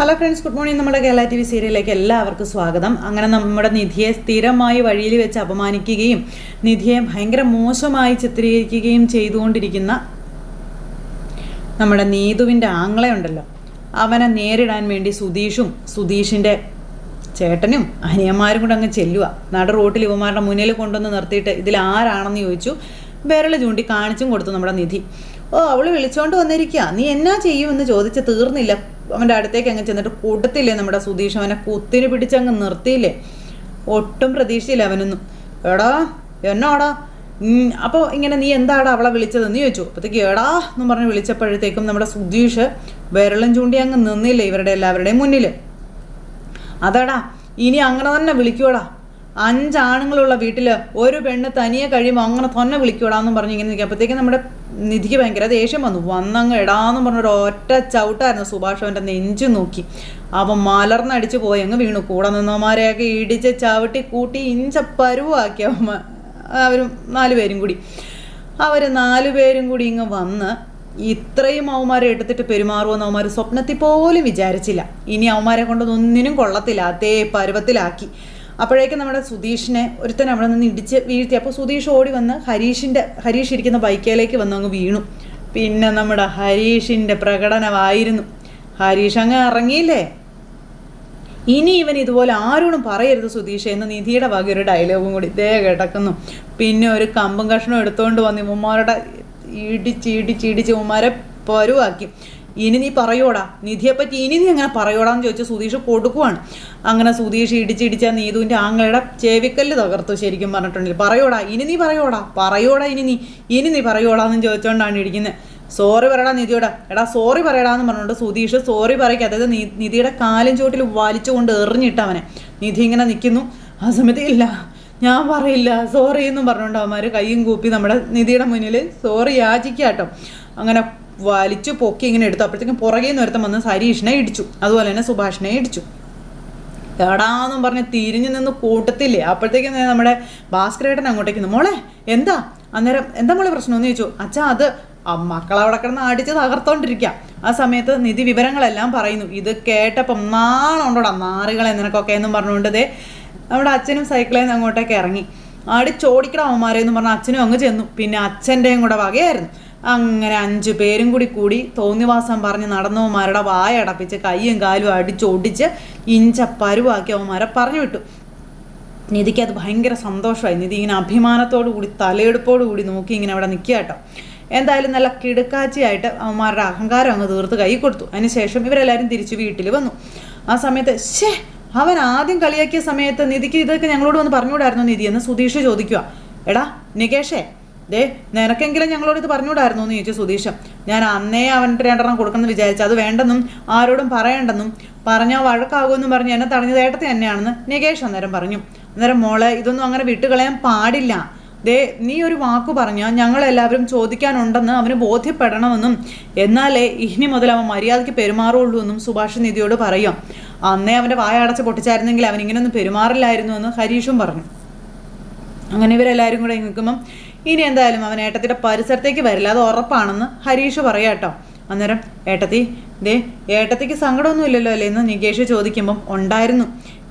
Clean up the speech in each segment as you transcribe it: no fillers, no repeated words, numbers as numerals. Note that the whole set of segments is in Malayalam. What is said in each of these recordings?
Hello friends, good morning. നമ്മുടെ കേരള TV സീരിയലിലേക്ക് എല്ലാവർക്കും സ്വാഗതം. അങ്ങനെ നമ്മുടെ നിധിയെ സ്ഥിരമായി വഴിയിൽ വെച്ച് അപമാനിക്കുകയും നിധിയെ ഭയങ്കര മോശമായി ചിത്രീകരിക്കുകയും ചെയ്തുകൊണ്ടിരിക്കുന്ന നമ്മുടെ നീതുവിൻ്റെ ആങ്ങളയുണ്ടല്ലോ, അവനെ നേരിടാൻ വേണ്ടി സുധീഷിൻ്റെ ചേട്ടനും അനിയന്മാരും കൂടെ അങ്ങ് ചെല്ലുക. നട റോട്ടിൽ ഇവന്മാരുടെ മുന്നിൽ കൊണ്ടുവന്ന് നിർത്തിയിട്ട് ഇതിൽ ആരാണെന്ന് ചോദിച്ചു. വിരൽ ചൂണ്ടി കാണിച്ചും കൊടുത്തു നമ്മുടെ നിധി. അവൾ വിളിച്ചോണ്ട് വന്നിരിക്കുക, നീ എന്നാ ചെയ്യുമെന്ന് ചോദിച്ച് തീർന്നില്ല. അവൻ്റെ അടുത്തേക്ക് അങ്ങ് ചെന്നിട്ട് കൊടുത്തില്ലേ നമ്മുടെ സുധീഷ്, അവനെ കുത്തിന് പിടിച്ചങ്ങ് നിർത്തിയില്ലേ. ഒട്ടും പ്രതീക്ഷയില്ല അവനൊന്നും. എടാ എന്നാടാ, അപ്പോൾ ഇങ്ങനെ നീ എന്താടാ അവളെ വിളിച്ചതെന്ന് ചോദിച്ചു. അപ്പോഴത്തേക്ക് എടാ എന്ന് പറഞ്ഞ് വിളിച്ചപ്പോഴത്തേക്കും നമ്മുടെ സുധീഷ് വിരലും ചൂണ്ടി അങ്ങ് നിന്നില്ലേ ഇവരുടെ എല്ലാവരുടെയും മുന്നിൽ. അതാടാ, ഇനി അങ്ങനെ തന്നെ വിളിക്കുവടാ, 5 ആണുങ്ങളുള്ള വീട്ടിൽ ഒരു പെണ്ണ് തനിയെ കഴിയുമ്പോൾ അങ്ങനെ തന്നെ വിളിക്കൂടാന്നും പറഞ്ഞ് ഇങ്ങനെ നിൽക്കുക. അപ്പോഴത്തേക്കും നമ്മുടെ നിധിക്ക് ഭയങ്കര ദേഷ്യം വന്നങ്ങ് ഇടാന്ന് പറഞ്ഞൊരു ഒറ്റ ചവിട്ടായിരുന്നു. സുഭാഷ് അവൻ്റെ നെഞ്ചു നോക്കി, അവൻ മലർന്നടിച്ച് പോയി അങ്ങ് വീണു. കൂടെ നിന്നവന്മാരെയൊക്കെ ഇടിച്ച് ചവിട്ടി കൂട്ടി പരുവാക്കി അവരും 4 പേരും കൂടി. അവർ 4 പേരും കൂടി ഇങ്ങ് വന്ന് ഇത്രയും അവന്മാരെ എടുത്തിട്ട് പെരുമാറുമെന്ന് അവന്മാർ സ്വപ്നത്തിൽ പോലും വിചാരിച്ചില്ല. ഇനി അവന്മാരെ കൊണ്ടൊന്നിനും കൊള്ളത്തില്ല, അതേ പരുവത്തിലാക്കി. അപ്പോഴേക്കും നമ്മുടെ സുധീഷിനെ ഒരുത്തൻ അവിടെ നിന്ന് ഇടിച്ച് വീഴ്ത്തി. അപ്പോൾ സുധീഷ് ഓടി വന്ന് ഹരീഷ് ഇരിക്കുന്ന ബൈക്കിലേക്ക് വന്ന് അങ്ങ് വീണു. പിന്നെ നമ്മുടെ ഹരീഷിൻ്റെ പ്രകടനമായിരുന്നു. ഹരീഷ് അങ്ങ് ഇറങ്ങിയില്ലേ, ഇനി ഇവൻ ഇതുപോലെ ആരോടും പറയരുത് സുധീഷ് എന്ന് നിധിയുടെ വക ഒരു ഡയലോഗും കൂടി ഇതേ കിടക്കുന്നു. പിന്നെ ഒരു കമ്പും കഷ്ണം എടുത്തുകൊണ്ട് വന്ന് ഇവന്മാരുടെ ഇടിച്ച് ഇവന്മാരെ പരുവാക്കി. ഇനി നീ പറയോടാ നിധിയെപ്പറ്റി, ഇനി നീ അങ്ങനെ പറയോടാന്ന് ചോദിച്ചു സുധീഷ് കൊടുക്കുവാണ്. അങ്ങനെ സുധീഷ് ഇടിച്ച നീതുവിൻ്റെ ആങ്ങളുടെ ചെവിക്കല്ല് തകർത്തു. ശരിക്കും പറഞ്ഞിട്ടുണ്ടെങ്കിൽ പറയോടാ ഇനി നീ ഇനി നീ പറയോടാന്ന് ചോദിച്ചുകൊണ്ടാണ് ഇടിക്കുന്നത്. സോറി പറയടാ നിധിയോടാ, എടാ സോറി പറയടാന്ന് പറഞ്ഞുകൊണ്ട് സുധീഷ് സോറി പറയ്ക്കുക. അതായത് നിധിയുടെ കാലും ചോട്ടിൽ വലിച്ചുകൊണ്ട് എറിഞ്ഞിട്ടവനെ. നിധി ഇങ്ങനെ നിൽക്കുന്നു. ആ സമയത്ത് ഇല്ല ഞാൻ പറയില്ല സോറി എന്നും പറഞ്ഞുകൊണ്ട് അവന്മാർ കയ്യും കൂപ്പി നമ്മുടെ നിധിയുടെ മുന്നിൽ സോറി യാചിക്കാട്ടോ. അങ്ങനെ വലിച്ചു പൊക്കി ഇങ്ങനെ എടുത്തു. അപ്പോഴത്തേക്കും പുറകെ നിന്ന് ഒരുത്തം വന്ന് ഹരീഷിനെ ഇടിച്ചു, അതുപോലെ തന്നെ സുഭാഷിനെ ഇടിച്ചു. എടാന്നും പറഞ്ഞ് തിരിഞ്ഞു നിന്ന് കൂട്ടത്തില്ലേ. അപ്പോഴത്തേക്കും നമ്മുടെ ഭാസ്കരേട്ടൻ അങ്ങോട്ടേക്ക് മോളെ എന്താ അന്നേരം എന്താ മോളെ പ്രശ്നമെന്ന് ചോദിച്ചു. അച്ഛാ അത് മക്കളവിടെ കിടന്ന് അടിച്ച് തകർത്തോണ്ടിരിക്കുക. ആ സമയത്ത് നിധി വിവരങ്ങളെല്ലാം പറയുന്നു. ഇത് കേട്ടപ്പം നാളുണ്ടോടാ നാറുകളെ നിനക്കൊക്കെ എന്നും പറഞ്ഞുകൊണ്ട് നമ്മുടെ അച്ഛനും സൈക്കിളിൽ നിന്ന് അങ്ങോട്ടേക്ക് ഇറങ്ങി. അടിച്ചോടിക്കണം അവന്മാരെന്ന് പറഞ്ഞാൽ അച്ഛനും അങ്ങ് ചെന്നു. പിന്നെ അച്ഛൻ്റെയും കൂടെ വകയായിരുന്നു. അങ്ങനെ 5 പേരും കൂടി തോന്നിവാസം പറഞ്ഞ് നടന്നവന്മാരുടെ വായ അടപ്പിച്ച് കയ്യും കാലും അടിച്ചൊടിച്ച് പരുവാക്കി അവന്മാരെ പറഞ്ഞു വിട്ടു. നിധിക്ക് അത് ഭയങ്കര സന്തോഷമായി. നിധി ഇങ്ങനെ അഭിമാനത്തോടു കൂടി തലയെടുപ്പോടു കൂടി നോക്കി ഇങ്ങനെ അവിടെ നിൽക്കുക കേട്ടോ. എന്തായാലും നല്ല കിടുക്കാച്ചിയായിട്ട് അവന്മാരുടെ അഹങ്കാരം അങ്ങ് തീർത്ത് കൈ കൊടുത്തു. അതിനുശേഷം ഇവരെല്ലാവരും തിരിച്ച് വീട്ടിൽ വന്നു. ആ സമയത്ത് അവൻ ആദ്യം കളിയാക്കിയ സമയത്ത് നിധിക്ക് ഇതൊക്കെ ഞങ്ങളോട് വന്ന് പറഞ്ഞുകൂടായിരുന്നു നിധി എന്ന് സുധീഷ് ചോദിക്കുക. എടാ നികേഷേ, നിനക്കെങ്കിലും ഞങ്ങളോട് ഇത് പറഞ്ഞുകൂടായിരുന്നു എന്ന് ചോദിച്ചു സുധീഷ്. ഞാൻ അന്നേ അവൻ്റെ 2 കൊടുക്കണമെന്ന് വിചാരിച്ചു, അത് വേണ്ടെന്നും ആരോടും പറയണ്ടെന്നും പറഞ്ഞാൽ വഴക്കാകുമെന്നും പറഞ്ഞ് എന്നെ തടഞ്ഞത് ഏട്ടത്തി തന്നെയാണെന്ന് നികേഷ് അന്നേരം പറഞ്ഞു. അന്നേരം മോളെ ഇതൊന്നും അങ്ങനെ വിട്ടുകളയാൻ പാടില്ല. നീ ഒരു വാക്ക് പറഞ്ഞാൽ ഞങ്ങളെല്ലാവരും ചോദിക്കാനുണ്ടെന്ന് അവന് ബോധ്യപ്പെടണമെന്നും എന്നാലേ ഇനി മുതൽ അവൻ മര്യാദയ്ക്ക് പെരുമാറുള്ളൂ എന്നും സുഭാഷ് നിധിയോട് പറയാം. അന്നേ അവൻ്റെ വായ അടച്ച് പൊട്ടിച്ചായിരുന്നെങ്കിൽ അവൻ ഇങ്ങനെയൊന്നും പെരുമാറില്ലായിരുന്നു എന്ന് ഹരീഷും പറഞ്ഞു. അങ്ങനെ ഇവരെല്ലാവരും കൂടെ നിൽക്കുമ്പം ഇനി എന്തായാലും അവൻ ഏട്ടത്തിയുടെ പരിസരത്തേക്ക് വരില്ല, അത് ഉറപ്പാണെന്ന് ഹരീഷ് പറയാം കേട്ടോ. അന്നേരം ഏട്ടത്തിക്ക് സങ്കടമൊന്നും ഇല്ലല്ലോ അല്ലേ എന്ന് നികേഷ് ചോദിക്കുമ്പം ഉണ്ടായിരുന്നു,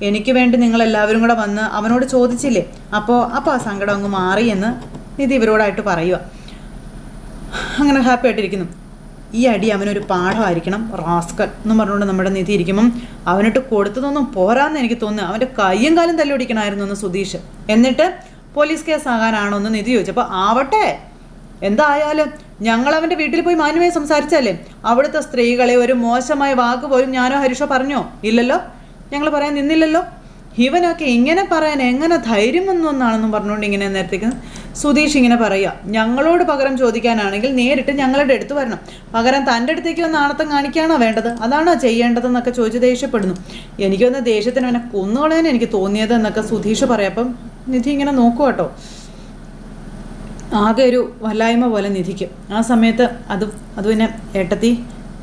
എനിക്ക് വേണ്ടി നിങ്ങളെല്ലാവരും കൂടെ വന്ന് അവനോട് ചോദിച്ചില്ലേ, അപ്പോൾ ആ സങ്കടം അങ്ങ് മാറി എന്ന് നിധി ഇവരോടായിട്ട് പറയുക. അങ്ങനെ ഹാപ്പി ആയിട്ടിരിക്കുന്നു. ഈ അടി അവനൊരു പാഠമായിരിക്കണം റാസ്കൽ എന്നും പറഞ്ഞുകൊണ്ട് നമ്മുടെ നിധി ഇരിക്കുമ്പം അവനിട്ട് കൊടുത്തതൊന്നും പോരാന്ന് എനിക്ക് തോന്നുന്നു. അവൻ്റെ കയ്യും കാലും തല്ലിയൊടിക്കണമായിരുന്നു എന്ന് സുധീഷ്. എന്നിട്ട് പോലീസ് കേസ് ആകാനാണോ എന്ന് നിധി ചോദിച്ചപ്പോൾ ആവട്ടെ, എന്തായാലും ഞങ്ങൾ അവൻ്റെ വീട്ടിൽ പോയി മാന്യമായി സംസാരിച്ചല്ലേ, അവിടുത്തെ സ്ത്രീകളെ ഒരു മോശമായ വാക്ക് പോലും ഞാനോ ഹരീഷോ പറഞ്ഞോ? ഇല്ലല്ലോ, ഞങ്ങൾ പറയാൻ നിന്നില്ലല്ലോ. ഇവനൊക്കെ ഇങ്ങനെ പറയാൻ എങ്ങനെ ധൈര്യം വന്നൊന്നാണെന്നും പറഞ്ഞുകൊണ്ട് ഇങ്ങനെ നേരത്തേക്ക് സുധീഷ് ഇങ്ങനെ പറയുക. ഞങ്ങളോട് പകരം ചോദിക്കാനാണെങ്കിൽ നേരിട്ട് ഞങ്ങളുടെ അടുത്ത് വരണം, പകരം തൻ്റെ അടുത്തേക്ക് വന്ന് ആണത്തം കാണിക്കുകയാണോ വേണ്ടത്, അതാണോ ചെയ്യേണ്ടതെന്നൊക്കെ ചോദിച്ച് ദേഷ്യപ്പെടുന്നു. എനിക്കൊന്ന് ദേഷ്യത്തിന് അവനെ കൊന്നുകളയാൻ എനിക്ക് തോന്നിയത് എന്നൊക്കെ സുധീഷ് പറയാം. അപ്പം നിധി ഇങ്ങനെ നോക്കുക കേട്ടോ. ആകെ ഒരു വല്ലായ്മ പോലെ നിധിക്ക്. ആ സമയത്ത് അത് പിന്നെ ഏട്ടത്തി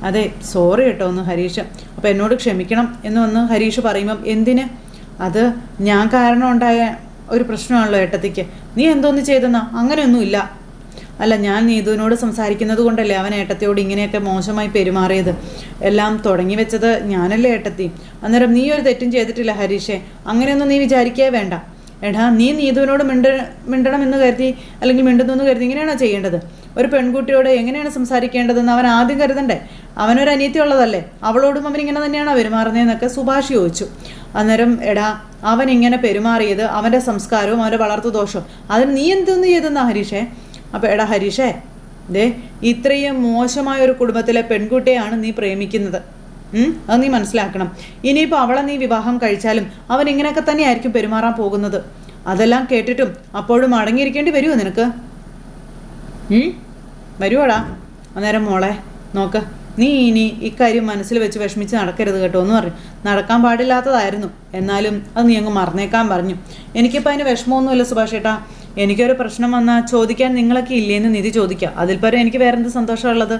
അതെ സോറി കേട്ടോ ഒന്ന് ഹരീഷ്, അപ്പോൾ എന്നോട് ക്ഷമിക്കണം എന്ന് വന്ന് ഹരീഷ് പറയുമ്പം എന്തിന്, അത് ഞാൻ കാരണം ഉണ്ടായ ഒരു പ്രശ്നമാണല്ലോ ഏട്ടത്തിക്ക്, നീ എന്തോന്ന് ചെയ്തെന്നാ? അങ്ങനെയൊന്നുമില്ല. അല്ല, ഞാൻ നീതുവിനോട് സംസാരിക്കുന്നത് കൊണ്ടല്ലേ അവൻ ഏട്ടത്തിയോട് ഇങ്ങനെയൊക്കെ മോശമായി പെരുമാറിയത്. എല്ലാം തുടങ്ങി വെച്ചത് ഞാനല്ലേ ഏട്ടത്തി. അന്നേരം നീ ഒരു തെറ്റും ചെയ്തിട്ടില്ല ഹരീഷേ, അങ്ങനെയൊന്നും നീ വിചാരിക്കേ വേണ്ട. എടാ, നീ നീതുവിനോട് മിണ്ടണമെന്ന് കരുതി അല്ലെങ്കിൽ മിണ്ടുന്നു എന്ന് കരുതി ഇങ്ങനെയാണോ ചെയ്യേണ്ടത്? ഒരു പെൺകുട്ടിയോട് എങ്ങനെയാണ് സംസാരിക്കേണ്ടതെന്ന് അവൻ ആദ്യം കരുതണ്ടേ? അവനൊരു അനിയത്തി ഉള്ളതല്ലേ, അവളോടും അവൻ ഇങ്ങനെ തന്നെയാണോ പെരുമാറുന്നതെന്നൊക്കെ സുഭാഷ് ചോദിച്ചു. അന്നേരം എടാ, അവൻ ഇങ്ങനെ പെരുമാറിയത് അവൻ്റെ സംസ്കാരവും അവൻ്റെ വളർത്തു ദോഷവും, അതിന് നീ എന്തൊന്ന് ചെയ്തെന്നാ ഹരീഷേ? അപ്പോൾ എടാ ഹരീഷേ, ദേ ഇത്രയും മോശമായ ഒരു കുടുംബത്തിലെ പെൺകുട്ടിയെയാണ് നീ പ്രേമിക്കുന്നത്. അത് നീ മനസ്സിലാക്കണം. ഇനിയിപ്പോൾ അവളെ നീ വിവാഹം കഴിച്ചാലും അവൻ ഇങ്ങനെയൊക്കെ തന്നെയായിരിക്കും പെരുമാറാൻ പോകുന്നത്. അതെല്ലാം കേട്ടിട്ടും അപ്പോഴും അടങ്ങിയിരിക്കേണ്ടി വരുമോ നിനക്ക്? വരുവോടാ? അന്നേരം മോളെ നോക്ക്, നീ ഇനി ഇക്കാര്യം മനസ്സിൽ വെച്ച് വിഷമിച്ച് നടക്കരുത് കേട്ടോ എന്ന് പറഞ്ഞു. നടക്കാൻ പാടില്ലാത്തതായിരുന്നു, എന്നാലും അത് നീ അങ്ങ് മറന്നേക്കാൻ പറഞ്ഞു. എനിക്കിപ്പോൾ അതിന് വിഷമമൊന്നുമില്ല സുഭാഷ് ഏട്ടാ. എനിക്കൊരു പ്രശ്നം വന്നാൽ ചോദിക്കാൻ നിങ്ങളൊക്കെ ഇല്ലേന്ന് നിധി ചോദിക്കുക. അതിൽ പരം എനിക്ക് വേറെന്ത് സന്തോഷമുള്ളത്?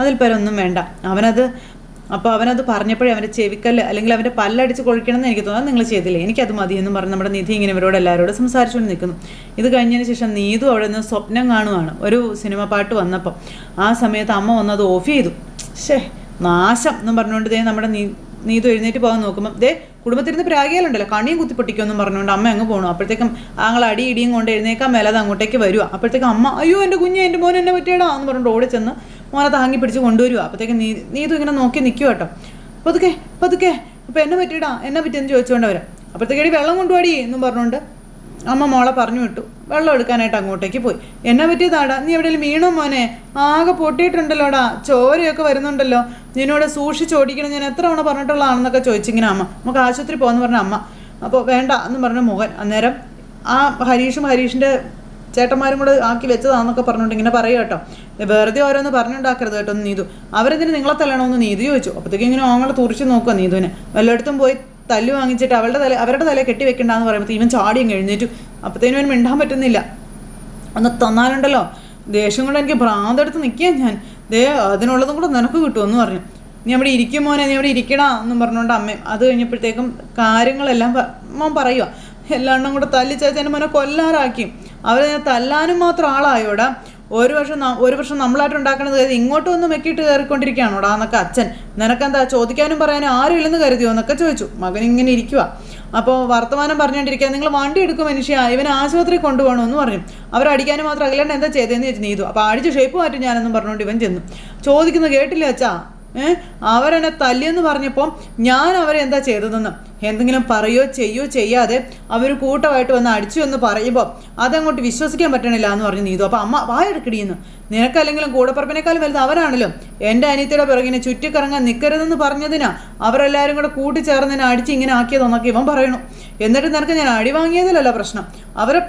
അതിൽ പരം ഒന്നും വേണ്ട. അവനത് പറഞ്ഞപ്പോഴേ അവൻ്റെ ചെവിക്കല്ല് അല്ലെങ്കിൽ അവൻ്റെ പല്ലടിച്ച് കൊഴിക്കണമെന്ന് എനിക്ക് തോന്നുന്നത് നിങ്ങൾ ചെയ്തില്ലേ, എനിക്കത് മതിയെന്നും പറഞ്ഞ് നമ്മുടെ നിധി ഇങ്ങനെ ഇവരോട് എല്ലാവരോടും സംസാരിച്ചുകൊണ്ട് നിൽക്കുന്നു. ഇത് കഴിഞ്ഞതിന് ശേഷം നീതു അവിടെ നിന്ന് സ്വപ്നം കാണുവാണ്. ഒരു സിനിമ പാട്ട് വന്നപ്പോൾ ആ സമയത്ത് അമ്മ വന്നത് ഓഫ് ചെയ്തു. നാശം എന്നും പറഞ്ഞുകൊണ്ട് നമ്മുടെ നീതു എഴുന്നേറ്റ് പോകാൻ നോക്കുമ്പോൾ കുടുംബത്തിരുന്ന് പ്രാഗിയാലുണ്ടല്ലോ, കണിയും കുത്തിപ്പൊട്ടിക്കുമെന്നും പറഞ്ഞുകൊണ്ട് അമ്മ അങ്ങ് പോകണം. അപ്പോഴത്തേക്കും ആങ്ങൾ അടി ഇടിയും കൊണ്ട് എഴുന്നേക്കാൻ മേലത് അങ്ങോട്ടേക്ക് വരിക. അപ്പോഴത്തേക്കും അമ്മ അയ്യോ എൻ്റെ കുഞ്ഞ്, എൻ്റെ മോൻ എന്നെ പറ്റിയടാ എന്ന് പറഞ്ഞുകൊണ്ട് ഓടി ചെന്ന് മോനെ താങ്ങി പിടിച്ച് കൊണ്ടുവരിക. അപ്പോഴത്തേക്കും നീതു ഇങ്ങനെ നോക്കി നിൽക്കുക കേട്ടോ. പതുക്കെ അപ്പോൾ എന്നെ പറ്റിയെന്ന് ചോദിച്ചുകൊണ്ട് അവർ. അപ്പോഴത്തേക്കടി വെള്ളം കൊണ്ടുപോടി എന്നും പറഞ്ഞുകൊണ്ട് അമ്മ മോളെ പറഞ്ഞു വിട്ടു. വെള്ളം എടുക്കാനായിട്ട് അങ്ങോട്ടേക്ക് പോയി. എന്നെ പറ്റിയതാടാ, നീ എവിടെയെങ്കിലും വീണോ മോനെ? ആകെ പൊട്ടിയിട്ടുണ്ടല്ലോടാ, ചോരയൊക്കെ വരുന്നുണ്ടല്ലോ, നിന്നോട് സൂക്ഷിച്ചോടിക്കണം, ഞാൻ എത്ര തവണ പറഞ്ഞിട്ടുള്ളതാണെന്നൊക്കെ ചോദിച്ചിങ്ങനെ അമ്മ. നമുക്ക് ആശുപത്രി പോകുമെന്ന് പറഞ്ഞ അമ്മ. അപ്പോൾ വേണ്ട എന്ന് പറഞ്ഞ മോഹൻ. അന്നേരം ആ ഹരീഷിൻ്റെ ചേട്ടന്മാരും കൂടെ ആക്കി വെച്ചതാണെന്നൊക്കെ പറഞ്ഞുകൊണ്ട് ഇങ്ങനെ പറയുക കേട്ടോ. വെറുതെ ഓരോന്ന് പറഞ്ഞുണ്ടാക്കരുത് കേട്ടോ നീതു. അവരെന്തിന് നിങ്ങളെ തല്ലണമെന്ന് നീതു ചോദിച്ചു. അപ്പോഴത്തേക്കും ഇങ്ങനെ ഓങ്ങളെ തുറിച്ച് നോക്കുക നീതുവിനെ. വല്ലയിടത്തും പോയി തല്ലു വാങ്ങിച്ചിട്ട് അവരുടെ തല കെട്ടി വെക്കണ്ടെന്ന് പറയുമ്പോൾ ഇവൻ ചാടിയും എഴുന്നേറ്റു. അപ്പോഴത്തേനും അവൻ മിണ്ടാൻ പറ്റുന്നില്ല. ഒന്ന് തന്നാലുണ്ടല്ലോ ദേഷ്യം കൊണ്ട് എനിക്ക് ഭ്രാന്തെടുത്ത് നിൽക്കുക ഞാൻ. അതിനുള്ളതും കൂടെ നിനക്ക് കിട്ടുമെന്ന് പറഞ്ഞു. നീ അവിടെ ഇരിക്കും മോനെ, നീ അവിടെ ഇരിക്കടാ എന്നും പറഞ്ഞുകൊണ്ട് അമ്മയും. അത് കഴിഞ്ഞപ്പോഴത്തേക്കും കാര്യങ്ങളെല്ലാം മോൻ പറയുക. എല്ലാണ്ണം കൂടെ തല്ലി ചേച്ചേൻ്റെ മോനെ കൊല്ലാറാക്കി. അവരെ തല്ലാനും മാത്രം ആളായോടാ. ഒരു വർഷം നമ്മളായിട്ട് ഉണ്ടാക്കണത് കരുതി ഇങ്ങോട്ട് വന്ന് മെക്കിയിട്ട് കയറിക്കൊണ്ടിരിക്കുകയാണോടാ എന്നൊക്കെ അച്ഛൻ. നിനക്കെന്താ ചോദിക്കാനും പറയാനും ആരും ഇല്ലെന്ന് കരുതിയോ എന്നൊക്കെ ചോദിച്ചു. മകൻ ഇങ്ങനെ ഇരിക്കുക. അപ്പോൾ വർത്തമാനം പറഞ്ഞുകൊണ്ടിരിക്കുക. നിങ്ങൾ വണ്ടി എടുക്കും മനുഷ്യ, ഇവനെ ആശുപത്രി കൊണ്ടുപോകണമെന്ന് പറഞ്ഞു. അവരടിക്കാനും മാത്രം അഖിലേണ്ട എന്താ ചെയ്തതെന്ന് ചോദിച്ചു നീതു. അപ്പോൾ അടിച്ച് ഷേപ്പ് മാറ്റും ഞാനെന്നും പറഞ്ഞുകൊണ്ട് ഇവൻ ചെന്നു. ചോദിക്കുന്നത് കേട്ടില്ല അച്ഛാ, അവരെന്നെ തല്ലിയെന്ന് പറഞ്ഞപ്പോൾ ഞാൻ അവരെ എന്താ ചെയ്തതെന്ന് എന്തെങ്കിലും പറയോ ചെയ്യോ ചെയ്യാതെ അവർ കൂട്ടമായിട്ട് വന്ന് അടിച്ചു എന്ന് പറയുമ്പോൾ അതങ്ങോട്ട് വിശ്വസിക്കാൻ പറ്റണില്ല എന്ന് പറഞ്ഞു നീതു. അപ്പോൾ അമ്മ വായെടുക്കടിയെന്ന്. നിനക്കല്ലെങ്കിലും കൂടപ്പറപ്പിനേക്കാളും വലുത് അവരാണല്ലോ. എൻ്റെ അനിയത്തിയുടെ പിറകിനെ ചുറ്റിക്കറങ്ങാൻ നിൽക്കരുതെന്ന് പറഞ്ഞതിനാ അവരെല്ലാവരും കൂടെ കൂട്ടിച്ചേർന്നതിനെ അടിച്ച് ഇങ്ങനെ ആക്കിയതെന്നൊക്കെ ഇവൻ പറയണു. എന്നിട്ട് നിനക്ക് ഞാൻ അടി വാങ്ങിയതിലല്ല പ്രശ്നം, അവരെ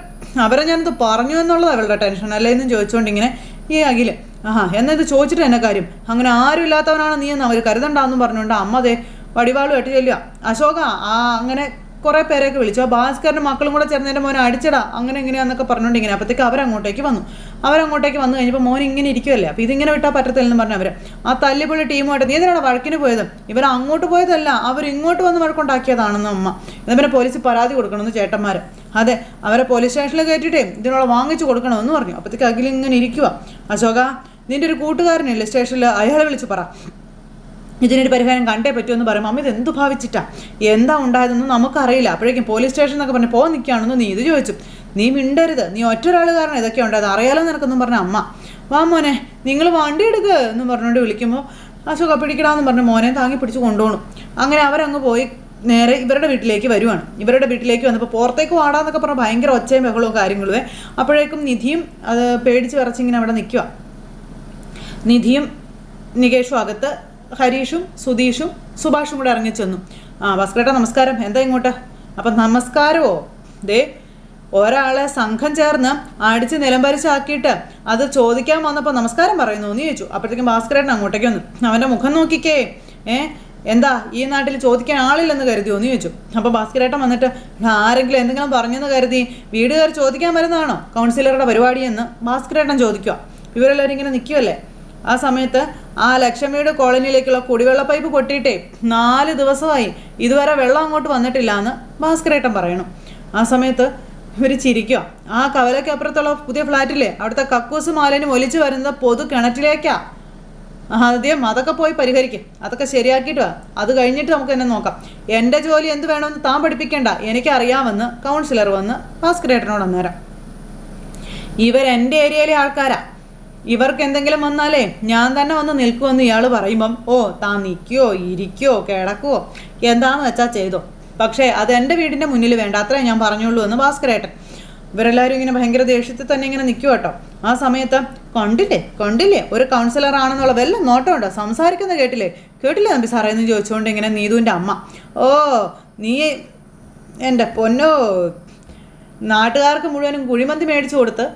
ഞാനത് പറഞ്ഞു എന്നുള്ളത് അവളുടെ ടെൻഷൻ അല്ലേ എന്നും ചോദിച്ചുകൊണ്ട് ഇങ്ങനെ ഈ അഖില് എന്നത് ചോദിച്ചിട്ട് എന്നെ കാര്യം, അങ്ങനെ ആരും ഇല്ലാത്തവനാണ് നീ എന്ന് അവർ കരുതണ്ടെന്നും പറഞ്ഞുകൊണ്ട് അമ്മ വടിവാളും എട്ടി ചെല്ലുക. അശോക അങ്ങനെ കുറേ പേരെയൊക്കെ വിളിച്ചു. ആ ഭാസ്കറിൻ്റെ മക്കളും കൂടെ ചേർന്നതിൻ്റെ മോനെ അടിച്ചടാ അങ്ങനെ എങ്ങനെയാണെന്നൊക്കെ പറഞ്ഞുകൊണ്ട് ഇങ്ങനെ. അപ്പോഴത്തേക്ക് അവരങ്ങോട്ടേക്ക് വന്നു കഴിഞ്ഞപ്പോൾ മോൻ ഇങ്ങനെ ഇരിക്കുമല്ലേ, അപ്പോൾ ഇതിങ്ങനെ വിട്ടാൽ പറ്റത്തില്ലെന്ന് പറഞ്ഞ് അവർ ആ തല്ലിപ്പൊളി ടീമുമായിട്ട് നീ ഇതിനാണ് വഴക്കിന് പോയത്, ഇവർ അങ്ങോട്ട് പോയതല്ല അവരിങ്ങോട്ട് വന്ന് വഴക്കുണ്ടാക്കിയതാണെന്ന് അമ്മ. എന്നാൽ പിന്നെ പോലീസ് പരാതി കൊടുക്കണമെന്ന് ചേട്ടന്മാർ. അതെ, അവരെ പോലീസ് സ്റ്റേഷനിൽ കയറ്റിയിട്ടേ ഇതിനുള്ള വാങ്ങിച്ചു കൊടുക്കണമെന്ന് പറഞ്ഞു. അപ്പോഴത്തേക്ക് അഖിലിങ്ങനെ ഇരിക്കുക. അശോക, നിൻ്റെ ഒരു കൂട്ടുകാരനില്ലേ സ്റ്റേഷനിൽ, അയാളെ വിളിച്ച് പറ, ഇതിനൊരു പരിഹാരം കണ്ടേ പറ്റുമെന്ന് പറയുമ്പോൾ അമ്മ ഇതെന്ത് ഭാവിച്ചിട്ടാ, എന്താ ഉണ്ടായതെന്ന് നമുക്കറിയില്ല. അപ്പോഴേക്കും പോലീസ് സ്റ്റേഷൻ എന്നൊക്കെ പറഞ്ഞ് പോകാൻ നിൽക്കുകയാണെന്ന് നീ ഇത് ചോദിച്ചു. നീ മിണ്ടരുത്, നീ ഒറ്റൊരാൾ കാരണം ഇതൊക്കെ ഉണ്ടായത്, അറിയാലോ നിനക്കൊന്നും പറഞ്ഞ അമ്മ. വാ മോനെ നിങ്ങൾ വണ്ടി എടുക്കുക എന്നും പറഞ്ഞുകൊണ്ട് വിളിക്കുമ്പോൾ അശോക പിടിക്കടാന്ന് പറഞ്ഞ് മോനെ താങ്ങി പിടിച്ച് കൊണ്ടുപോകണം. അങ്ങനെ അവരങ്ങ് പോയി നേരെ ഇവരുടെ വീട്ടിലേക്ക് വരുവാണ്. ഇവരുടെ വീട്ടിലേക്ക് വന്നപ്പോൾ പുറത്തേക്ക് വാടാന്നൊക്കെ പറഞ്ഞാൽ ഭയങ്കര ഒച്ചയും ബഹളവും കാര്യങ്ങളുവേ. അപ്പോഴേക്കും നിധിയും അത് പേടിച്ച് വിറച്ചിങ്ങനെ അവിടെ നിൽക്കുക. നിധിയും നികേഷും അകത്ത്, ഹരീഷും സുധീഷും സുഭാഷും കൂടെ ഇറങ്ങി ചെന്നു. ഭാസ്കരേട്ടാ നമസ്കാരം, എന്താ ഇങ്ങോട്ട്? അപ്പം നമസ്കാരമോ? ഒരാളെ സംഘം ചേർന്ന് അടിച്ച് നിലംപരിച്ചാക്കിയിട്ട് അത് ചോദിക്കാൻ വന്നപ്പോൾ നമസ്കാരം പറയുന്നു എന്ന് ചോദിച്ചു. അപ്പോഴത്തേക്കും ഭാസ്കരേട്ടൻ അങ്ങോട്ടേക്ക് വന്നു. അവൻ്റെ മുഖം നോക്കിക്കേ, എന്താ ഈ നാട്ടിൽ ചോദിക്കാൻ ആളില്ലെന്ന് കരുതിയോ എന്ന് ചോദിച്ചു. അപ്പോൾ ഭാസ്കരേട്ടൻ വന്നിട്ട് ആരെങ്കിലും എന്തെങ്കിലും പറഞ്ഞെന്ന് കരുതി വീടുകാർ ചോദിക്കാൻ വരുന്നതാണോ കൗൺസിലറുടെ പരിപാടിയെന്ന് ഭാസ്കരേട്ടൻ ചോദിക്കുക. ഇവരെല്ലാവരും ഇങ്ങനെ നിൽക്കുമല്ലേ. ആ സമയത്ത് ആ ലക്ഷ്മിയുടെ കോളനിയിലേക്കുള്ള കുടിവെള്ള പൈപ്പ് പൊട്ടിയിട്ടേ 4 ദിവസമായി ഇതുവരെ വെള്ളം അങ്ങോട്ട് വന്നിട്ടില്ല എന്ന് ഭാസ്കരേട്ടൻ പറയണം. ആ സമയത്ത് ഇവർ ചിരിക്കുക. ആ കവലയ്ക്കപ്പുറത്തുള്ള പുതിയ ഫ്ലാറ്റില്ലേ, അവിടുത്തെ കക്കൂസ് മാലിന്യം ഒലിച്ചു വരുന്നത് പൊതു കിണറ്റിലേക്കാ. ആദ്യം അതൊക്കെ പോയി പരിഹരിക്കും, അതൊക്കെ ശരിയാക്കിയിട്ട് വാ, അത് കഴിഞ്ഞിട്ട് നമുക്ക് എന്നെ നോക്കാം. എൻ്റെ ജോലി എന്ത് വേണമെന്ന് താൻ പഠിപ്പിക്കേണ്ട, എനിക്കറിയാമെന്ന് കൗൺസിലർ വന്ന് ഭാസ്കരേട്ടനോട് അന്നേരം. ഇവരെൻ്റെ ഏരിയയിലെ ആൾക്കാരാ, ഇവർക്ക് എന്തെങ്കിലും വന്നാലേ ഞാൻ തന്നെ വന്ന് നിൽക്കുമെന്ന് ഇയാൾ പറയുമ്പം, ഓ താൻ നിൽക്കുകയോ ഇരിക്കുകയോ കിടക്കുവോ എന്താണെന്ന് വെച്ചാൽ ചെയ്തോ, പക്ഷേ അത് എൻ്റെ വീടിൻ്റെ മുന്നിൽ വേണ്ട, അത്രേ ഞാൻ പറഞ്ഞുള്ളൂ എന്ന് ഭാസ്കരേട്ടൻ. ഇവരെല്ലാവരും ഇങ്ങനെ ഭയങ്കര ദേഷ്യത്തിൽ തന്നെ ഇങ്ങനെ നിൽക്കും കേട്ടോ. ആ സമയത്ത് കണ്ടില്ലേ ഒരു കൗൺസിലർ ആണെന്നുള്ള വല്ല നോട്ടമുണ്ടോ, സംസാരിക്കുന്നത് കേട്ടില്ലേ നമ്പി സാറേ എന്ന് ചോദിച്ചുകൊണ്ട് ഇങ്ങനെ നീതുവിൻ്റെ അമ്മ. ഓ നീ എൻ്റെ പൊന്നോ, നാട്ടുകാർക്ക് മുഴുവനും കുഴിമന്തി മേടിച്ചു കൊടുത്ത്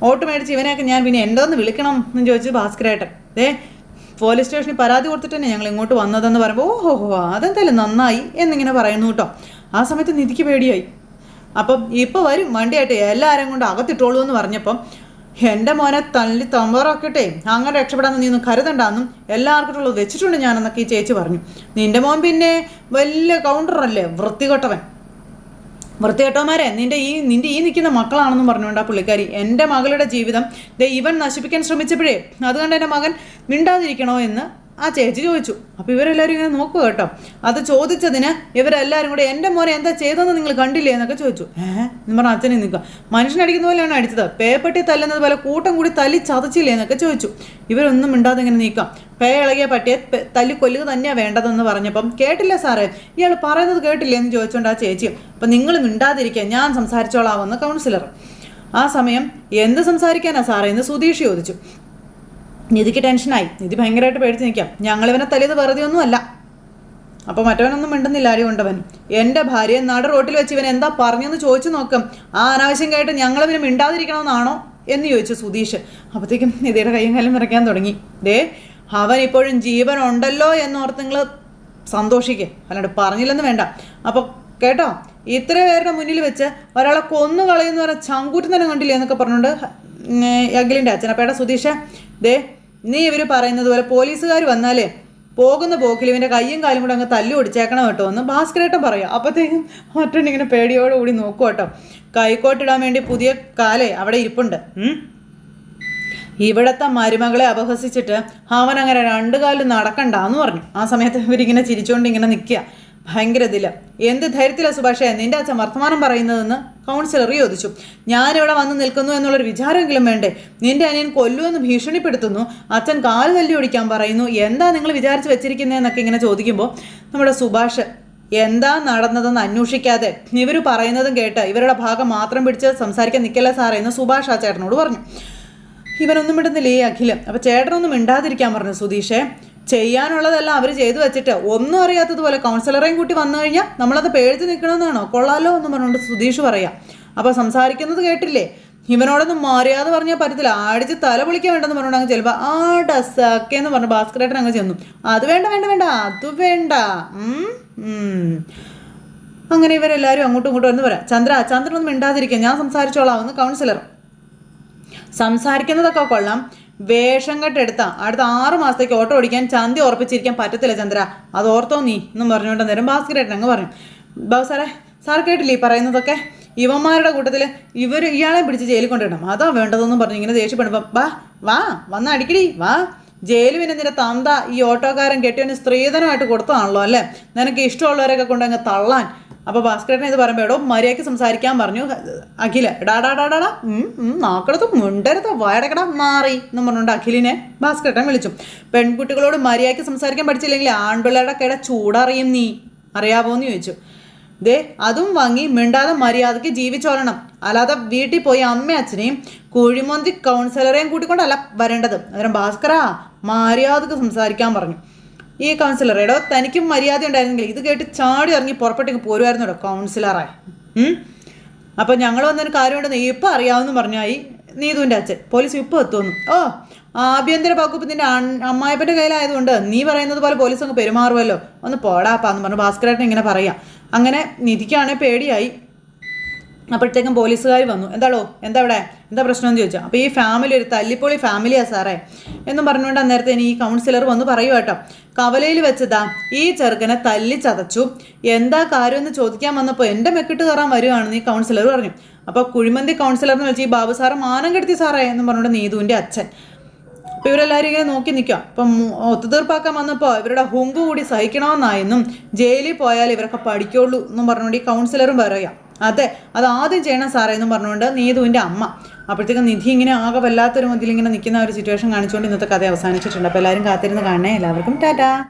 ഓട്ട് മേടിച്ച് ഇവനെയൊക്കെ ഞാൻ പിന്നെ എന്തോന്ന് വിളിക്കണം എന്ന് ചോദിച്ചു ഭാസ്കരേട്ടൻ. പോലീസ് സ്റ്റേഷനിൽ പരാതി കൊടുത്തിട്ട് തന്നെ ഞങ്ങൾ ഇങ്ങോട്ട് വന്നതെന്ന് പറയുമ്പോൾ ഓഹോ അതെന്തായാലും നന്നായി എന്നിങ്ങനെ പറയുന്നു കേട്ടോ. ആ സമയത്ത് നിധിക്ക് പേടിയായി. അപ്പം ഇപ്പോൾ വരും വണ്ടിയായിട്ട് എല്ലാവരും കൊണ്ട് അകത്തിട്ടോളൂ എന്ന് പറഞ്ഞപ്പം, എൻ്റെ മോനെ തല്ലി തമ്പറൊക്കെട്ടെ അങ്ങനെ രക്ഷപ്പെടാമെന്ന് നീ ഒന്നും കരുതണ്ടെന്നും എല്ലാവർക്കുള്ളത് വെച്ചിട്ടുണ്ട് ഞാനെന്നൊക്കെ ഈ ചേച്ചി പറഞ്ഞു. നിൻ്റെ മോൻ പിന്നെ വലിയ കൗണ്ടറല്ലേ, വൃത്തികെട്ടവന്മാരെ നിന്റെ ഈ നിൽക്കുന്ന മക്കളാണെന്നും പറഞ്ഞുകൊണ്ട് ആ പുള്ളിക്കാരി എൻ്റെ മകളുടെ ജീവിതം ഇവൻ നശിപ്പിക്കാൻ ശ്രമിച്ചപ്പോഴേ അതുകൊണ്ട് എൻ്റെ മകൻ മിണ്ടാതിരിക്കണോ എന്ന് ആ ചേച്ചി ചോദിച്ചു. അപ്പോൾ ഇവരെല്ലാവരും ഇങ്ങനെ നോക്കുക കേട്ടോ. അത് ചോദിച്ചതിന് ഇവരെല്ലാവരും കൂടെ എൻ്റെ മോനെ എന്താ ചെയ്തതെന്ന് നിങ്ങൾ കണ്ടില്ലേ എന്നൊക്കെ ചോദിച്ചു. എന്ന് പറഞ്ഞാൽ അച്ഛനെ നിൽക്കുക, മനുഷ്യനടിക്കുന്ന പോലെയാണ് അടിച്ചത്, പേപ്പട്ടി തല്ലുന്നത് പോലെ കൂട്ടം കൂടി തല്ലി ചതച്ചില്ലേ എന്നൊക്കെ ചോദിച്ചു. ഇവരൊന്നും മിണ്ടാതെ ഇങ്ങനെ നീക്കാം. പേ ഇളകിയ പട്ടിയെ തല്ലി കൊല്ലുക തന്നെയാണ് വേണ്ടതെന്ന് പറഞ്ഞപ്പം, കേട്ടില്ല സാറേ ഇയാൾ പറയുന്നത് കേട്ടില്ലേ എന്ന് ചോദിച്ചുകൊണ്ട് ആ ചേച്ചിയും. അപ്പം നിങ്ങൾ മിണ്ടാതിരിക്കുക, ഞാൻ സംസാരിച്ചോളാമെന്ന് കൗൺസിലർ. ആ സമയം എന്ത് സംസാരിക്കാനാ സാറേ എന്ന് സുധീഷ് ചോദിച്ചു. നിധിക്ക് ടെൻഷനായി. നിധി ഭയങ്കരമായിട്ട് പേടിച്ച് നിൽക്കാം. ഞങ്ങളിവനെ തല്ലിയത് വെറുതെ ഒന്നുമല്ല. അപ്പോൾ മറ്റവനൊന്നും മിണ്ടുന്നില്ല, ആരും കൊണ്ടവൻ. എൻ്റെ ഭാര്യയെ നട റോട്ടിൽ വെച്ച് ഇവൻ എന്താ പറഞ്ഞെന്ന് ചോദിച്ചു നോക്കും. ആ അനാവശ്യം കേട്ട് ഞങ്ങളിവന് മിണ്ടാതിരിക്കണമെന്നാണോ എന്ന് ചോദിച്ചു സുധീഷ്. അപ്പോഴത്തേക്കും നിധിയുടെ കയ്യും കാലും നിറയ്ക്കാൻ തുടങ്ങി. അവൻ ഇപ്പോഴും ജീവൻ ഉണ്ടല്ലോ എന്നോർത്ത് നിങ്ങൾ സന്തോഷിക്കുക, അല്ലാണ്ട് പറഞ്ഞില്ലെന്ന് വേണ്ട. അപ്പോൾ കേട്ടോ, ഇത്ര പേരുടെ മുന്നിൽ വെച്ച് ഒരാളെ കൊന്നു കളയുന്ന പറഞ്ഞാൽ ചങ്കൂറ്റം തന്നെ കണ്ടില്ലേ എന്നൊക്കെ പറഞ്ഞുകൊണ്ട് അഖിലിൻ്റെ അച്ഛനപ്പേടെ സുധീഷ്, നീ ഇവർ പറയുന്നത് പോലെ പോലീസുകാർ വന്നാലേ പോകുന്ന പോക്കിൽ ഇവൻ്റെ കയ്യും കാലും കൂടെ അങ്ങ് തല്ലി ഒടിച്ചേക്കണം കേട്ടോ എന്ന് ഭാസ്കരേട്ടൻ പറയാം. അപ്പോഴത്തേക്കും മറ്റൊന്നിങ്ങനെ പേടിയോടുകൂടി നോക്കും കേട്ടോ. കൈക്കോട്ടിടാൻ വേണ്ടി പുതിയ കാലേ അവിടെ ഇരിപ്പുണ്ട്. ഇവിടത്തെ മരുമകളെ അപഹസിച്ചിട്ട് അവൻ അങ്ങനെ 2 കാലിൽ നടക്കണ്ടെന്ന് പറഞ്ഞു. ആ സമയത്ത് ഇവരിങ്ങനെ ചിരിച്ചുകൊണ്ട് ഇങ്ങനെ നിൽക്കുക. ഭയങ്കര ഇതില്ല. എന്ത് ധൈര്യത്തിലാണ് സുഭാഷേ നിൻ്റെ അച്ഛൻ വർത്തമാനം പറയുന്നതെന്ന് കൗൺസിലർ ചോദിച്ചു. ഞാനിവിടെ വന്ന് നിൽക്കുന്നു എന്നുള്ളൊരു വിചാരമെങ്കിലും വേണ്ടേ? നിൻ്റെ അനിയൻ കൊല്ലുമെന്ന് ഭീഷണിപ്പെടുത്തുന്നു, അച്ഛൻ കാല് തല്ലി ഓടിക്കാൻ പറയുന്നു, എന്താ നിങ്ങൾ വിചാരിച്ച് വെച്ചിരിക്കുന്നതെന്നൊക്കെ ഇങ്ങനെ ചോദിക്കുമ്പോൾ നമ്മുടെ സുഭാഷ് എന്താ നടന്നതെന്ന് അന്വേഷിക്കാതെ ഇവർ പറയുന്നതും കേട്ട് ഇവരുടെ ഭാഗം മാത്രം പിടിച്ച് സംസാരിക്കാൻ നിൽക്കല്ല സാറേ എന്ന് സുഭാഷ് ആ ചേട്ടനോട് പറഞ്ഞു. ഇവനൊന്നും മിണ്ടുന്നില്ല ഈ അഖിലം. അപ്പോൾ ചേട്ടനൊന്നും മിണ്ടാതിരിക്കാൻ പറഞ്ഞു സുധീഷേ. ചെയ്യാനുള്ളതെല്ലാം അവർ ചെയ്തു വെച്ചിട്ട് ഒന്നും അറിയാത്തതുപോലെ കൗൺസിലറേയും കൂട്ടി വന്നു കഴിഞ്ഞാൽ നമ്മളത് പേടിച്ച് നിൽക്കണമെന്നാണോ? കൊള്ളാലോ എന്ന് പറഞ്ഞുകൊണ്ട് സുധീഷ് പറയാം. അപ്പോൾ സംസാരിക്കുന്നത് കേട്ടില്ലേ, ഇവനോടൊന്നും മര്യാദ പറഞ്ഞാൽ പറ്റത്തില്ല, അടിച്ച് തല പൊളിക്കാൻ വേണ്ടെന്ന് പറഞ്ഞുകൊണ്ട് അങ്ങ് ചിലപ്പോൾ ആ ഡസ്സൊക്കെയെന്ന് പറഞ്ഞു ഭാസ്കരേട്ടൻ അങ്ങ് ചെന്നു. അത് വേണ്ട അത് വേണ്ട. അങ്ങനെ ഇവരെല്ലാവരും അങ്ങോട്ടും ഇങ്ങോട്ടും എന്ന് പറയാം. ചന്ദ്രനൊന്നും മിണ്ടാതിരിക്കുക, ഞാൻ സംസാരിച്ചോളാം എന്ന് കൗൺസിലർ. സംസാരിക്കുന്നതൊക്കെ കൊള്ളാം, വേഷം കെട്ടെടുത്താൽ അടുത്ത 6 മാസത്തേക്ക് ഓട്ടോ ഓടിക്കാൻ ചന്തി ഉറപ്പിച്ചിരിക്കാൻ പറ്റത്തില്ല ചന്ദ്ര, അത് ഓർത്തോ നീ എന്നും പറഞ്ഞുകൊണ്ട് നേരം ഭാസ്കരേട്ടൻ അങ്ങ് പറഞ്ഞു. ബാബു സാർ കേട്ടില്ലേ ഈ പറയുന്നതൊക്കെ? ഇവന്മാരുടെ കൂട്ടത്തിൽ ഇയാളെ പിടിച്ച് ജയിലിൽ കൊണ്ടിടണം, അതാ വേണ്ടതെന്നും പറഞ്ഞു ഇങ്ങനെ ദേഷ്യപ്പെടുമ്പം വന്ന് അടിക്കടി വാ, ജയില് പിന്നെ നിന്റെ തന്ത ഈ ഓട്ടോക്കാരൻ കെട്ടിയവന് സ്ത്രീധനമായിട്ട് കൊടുത്തതാണല്ലോ അല്ലേ, നിനക്ക് ഇഷ്ടമുള്ളവരൊക്കെ കൊണ്ട് അങ്ങ് തള്ളാൻ. അപ്പോൾ ഭാസ്കരേട്ടൻ ഇത് പറയുമ്പോൾ എടോ മര്യാദയ്ക്ക് സംസാരിക്കാൻ പറഞ്ഞു അഖില. ഡാടാ നാക്കളത്ത് മുണ്ടരുത് വയടക്കട മാറി എന്നും പറഞ്ഞുകൊണ്ട് അഖിലിനെ ഭാസ്കരേട്ടൻ വിളിച്ചു. പെൺകുട്ടികളോട് മര്യാദയ്ക്ക് സംസാരിക്കാൻ പഠിച്ചില്ലെങ്കിൽ ആൺപിള്ളേരുടെ കിട ചൂടറിയും നീ അറിയാവോ എന്ന് ചോദിച്ചു. അതും വാങ്ങി മിണ്ടാതെ മര്യാദയ്ക്ക് ജീവിച്ചോളണം, അല്ലാതെ വീട്ടിൽ പോയി അമ്മയും അച്ഛനെയും കുഴിമന്തി കൗൺസിലറേയും കൂട്ടിക്കൊണ്ടല്ല വരേണ്ടത്. അന്നേരം ഭാസ്കരാ മര്യാദക്ക് സംസാരിക്കാൻ പറഞ്ഞു. ഈ കൗൺസിലറേടോ തനിക്കും മര്യാദ ഉണ്ടായിരുന്നെങ്കിൽ ഇത് കേട്ട് ചാടി ഇറങ്ങി പുറപ്പെട്ടെങ്കിൽ പോരുമായിരുന്നോ കൗൺസിലറായി. അപ്പോൾ ഞങ്ങൾ വന്നൊരു കാര്യമുണ്ടെന്ന് ഇപ്പം അറിയാമെന്ന് പറഞ്ഞായി നീതുവിൻ്റെ അച്ഛൻ. പോലീസ് ഇപ്പോൾ എത്തുമെന്നു. ആഭ്യന്തര വകുപ്പ് നിൻ്റെ അമ്മായിപ്പൻ്റെ കയ്യിലായതുകൊണ്ട് നീ പറയുന്നത് പോലെ പോലീസ് അങ്ങ് പെരുമാറുമല്ലോ, ഒന്ന് പോടാപ്പാന്ന് പറഞ്ഞു ഭാസ്കരേട്ടൻ ഇങ്ങനെ പറയാം. അങ്ങനെ നിധിക്കാണെങ്കിൽ പേടിയായി. അപ്പോഴത്തേക്കും പോലീസുകാർ വന്നു. എന്താ ഇവിടെ എന്താ പ്രശ്നമെന്ന് ചോദിച്ചു. അപ്പോൾ ഈ ഫാമിലി ഒരു തല്ലിപ്പൊളി ഫാമിലിയാണ് സാറേ എന്നും പറഞ്ഞുകൊണ്ട് അന്നേരത്തെ ഈ കൗൺസിലർ വന്ന് പറയൂ കേട്ടോ, കവലയിൽ വെച്ചതാ ഈ ചെറുക്കനെ തല്ലി ചതച്ചു, എന്താ കാര്യമെന്ന് ചോദിക്കാൻ വന്നപ്പോൾ എൻ്റെ മെക്കിട്ട് കയറാൻ വരുവാണെന്ന് ഈ കൗൺസിലർ പറഞ്ഞു. അപ്പോൾ കുഴിമന്തി കൗൺസിലർ എന്ന് വിളിച്ച് ഈ ബാബു സാറ് മാനം കെടുത്തി സാറേ എന്നും പറഞ്ഞുകൊണ്ട് നീതുവിൻ്റെ അച്ഛൻ. അപ്പോൾ ഇവരെല്ലാവരും ഇങ്ങനെ നോക്കി നിൽക്കുക. അപ്പം ഒത്തുതീർപ്പാക്കാൻ വന്നപ്പോൾ ഇവരുടെ ഹുങ്ക് കൂടി സഹിക്കണമെന്നായെന്നും ജയിലിൽ പോയാൽ ഇവരൊക്കെ പഠിക്കുള്ളൂ എന്നും പറഞ്ഞുകൊണ്ട് ഈ കൗൺസിലറും പറയാം. അതെ, അത് ആദ്യം ചെയ്യണം സാറേ എന്നും പറഞ്ഞുകൊണ്ട് നീതുവിൻ്റെ അമ്മ. അപ്പോഴത്തേക്കും നിധി ഇങ്ങനെ ആകെ വല്ലാത്തൊരു മതിൽ ഇങ്ങനെ നിൽക്കുന്ന ഒരു സിറ്റുവേഷൻ കാണിച്ചുകൊണ്ട് ഇന്നത്തെ കഥ അവസാനിച്ചിട്ടുണ്ട്. അപ്പോൾ എല്ലാവരും കാത്തിരുന്ന് കാണണേ. എല്ലാവർക്കും ടാറ്റാ.